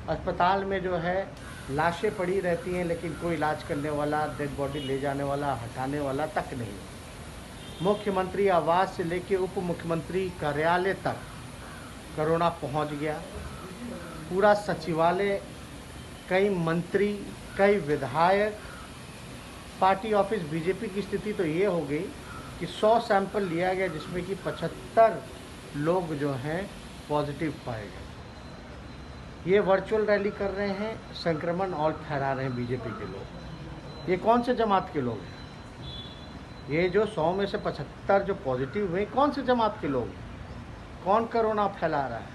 अस्पताल में जो है लाशें पड़ी रहती हैं, लेकिन कोई इलाज करने वाला, डेड बॉडी ले जाने वाला, हटाने वाला तक नहीं। मुख्यमंत्री आवास से लेके उप मुख्यमंत्री कार्यालय तक कोरोना पहुंच गया। पूरा सचिवालय, कई मंत्री, कई विधायक, पार्टी ऑफिस बीजेपी की स्थिति तो ये हो गई कि 100 सैंपल लिया गया, जिसमें कि 75 लोग जो हैं पॉजिटिव पाए गए। ये वर्चुअल रैली कर रहे हैं, संक्रमण और फैला रहे हैं बीजेपी के लोग। ये कौन से जमात के लोग हैं? ये जो 100 में से 75 जो पॉजिटिव हुए, कौन से जमात के लोग हैं? कौन कोरोना फैला रहा है?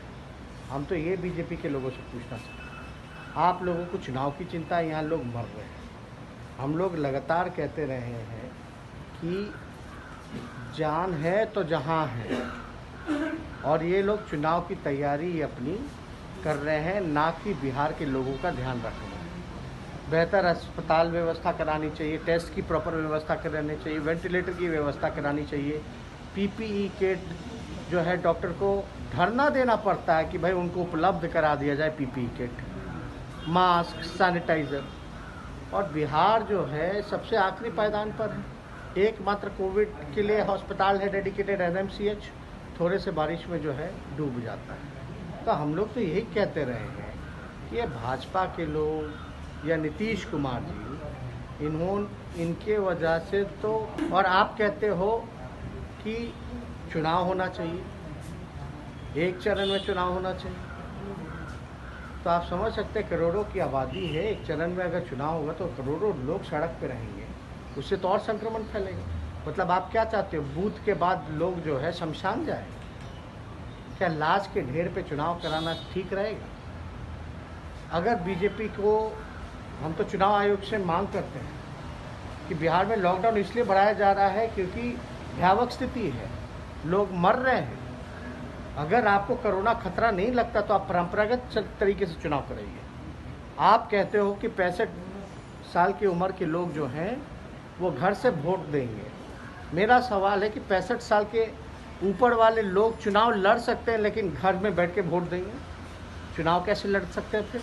हम तो ये बीजेपी के लोगों से पूछना चाहते हैं। आप लोगों को चुनाव की चिंता है, यहाँ लोग मर रहे हैं। हम लोग लगातार कहते रहे हैं कि जान है तो जहां है, और ये लोग चुनाव की तैयारी अपनी कर रहे हैं, ना कि बिहार के लोगों का ध्यान रख रहे हैं। बेहतर अस्पताल व्यवस्था करानी चाहिए, टेस्ट की प्रॉपर व्यवस्था करानी चाहिए, वेंटिलेटर की व्यवस्था करानी चाहिए, पीपीई किट जो है डॉक्टर को धरना देना पड़ता है कि भाई उनको उपलब्ध करा दिया जाए पीपीई किट, मास्क, सैनिटाइज़र। और बिहार जो है सबसे आखिरी पायदान पर है। एकमात्र कोविड के लिए अस्पताल है डेडिकेटेड, एनएमसीएच, थोड़े से बारिश में जो है डूब जाता है। तो हम लोग तो यही कहते रहे हैं कि ये भाजपा के लोग या नीतीश कुमार जी, इनके वजह से तो। और आप कहते हो कि चुनाव होना चाहिए, एक चरण में चुनाव होना चाहिए, तो आप समझ सकते हैं करोड़ों की आबादी है, एक चरण में अगर चुनाव होगा तो करोड़ों लोग सड़क पे रहेंगे, उससे तो और संक्रमण फैलेगा। मतलब आप क्या चाहते हो, बूथ के बाद लोग जो है शमशान जाए? क्या लाश के ढेर पे चुनाव कराना ठीक रहेगा? अगर बीजेपी को, हम तो चुनाव आयोग से मांग करते हैं कि बिहार में लॉकडाउन इसलिए बढ़ाया जा रहा है क्योंकि भयावह स्थिति है, लोग मर रहे हैं। अगर आपको कोरोना खतरा नहीं लगता तो आप परंपरागत तरीके से चुनाव कराइए। आप कहते हो कि 65 साल की उम्र के लोग जो हैं वो घर से वोट देंगे। मेरा सवाल है कि 65 साल के ऊपर वाले लोग चुनाव लड़ सकते हैं, लेकिन घर में बैठ के वोट देंगे? चुनाव कैसे लड़ सकते हैं? फिर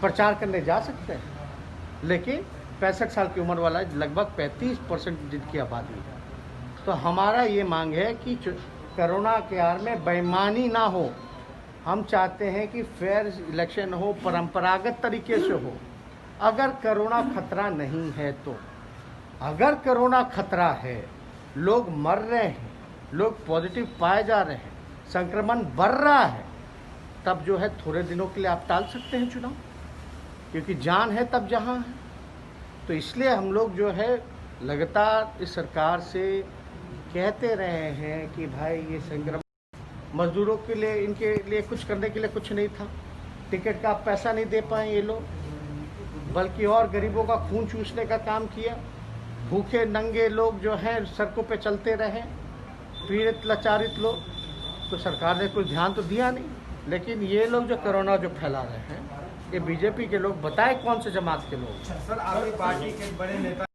प्रचार करने जा सकते हैं, लेकिन 65 साल की उम्र वाला लगभग 35% जिनकी आबादी है। तो हमारा ये मांग है कि कोरोना के आड़ में बेईमानी ना हो। हम चाहते हैं कि फेयर इलेक्शन हो, परंपरागत तरीके से हो। अगर कोरोना खतरा नहीं है तो, अगर कोरोना खतरा है, लोग मर रहे हैं, लोग पॉजिटिव पाए जा रहे हैं, संक्रमण बढ़ रहा है, तब जो है थोड़े दिनों के लिए आप टाल सकते हैं चुनाव, क्योंकि जान है तब जहां है। तो इसलिए हम लोग जो है लगातार इस सरकार से कहते रहे हैं कि भाई ये संक्रमण, मजदूरों के लिए, इनके लिए कुछ करने के लिए कुछ नहीं था। टिकट का पैसा नहीं दे पाए ये लोग, बल्कि और गरीबों का खून चूसने का काम किया। भूखे नंगे लोग जो हैं सड़कों पे चलते रहे, पीड़ित लाचारित लोग। तो सरकार ने कुछ ध्यान तो दिया नहीं। लेकिन ये लोग जो कोरोना जो फैला रहे हैं, ये बीजेपी के लोग, बताए कौन से जमात के लोग? सर, आपकी पार्टी के बड़े नेता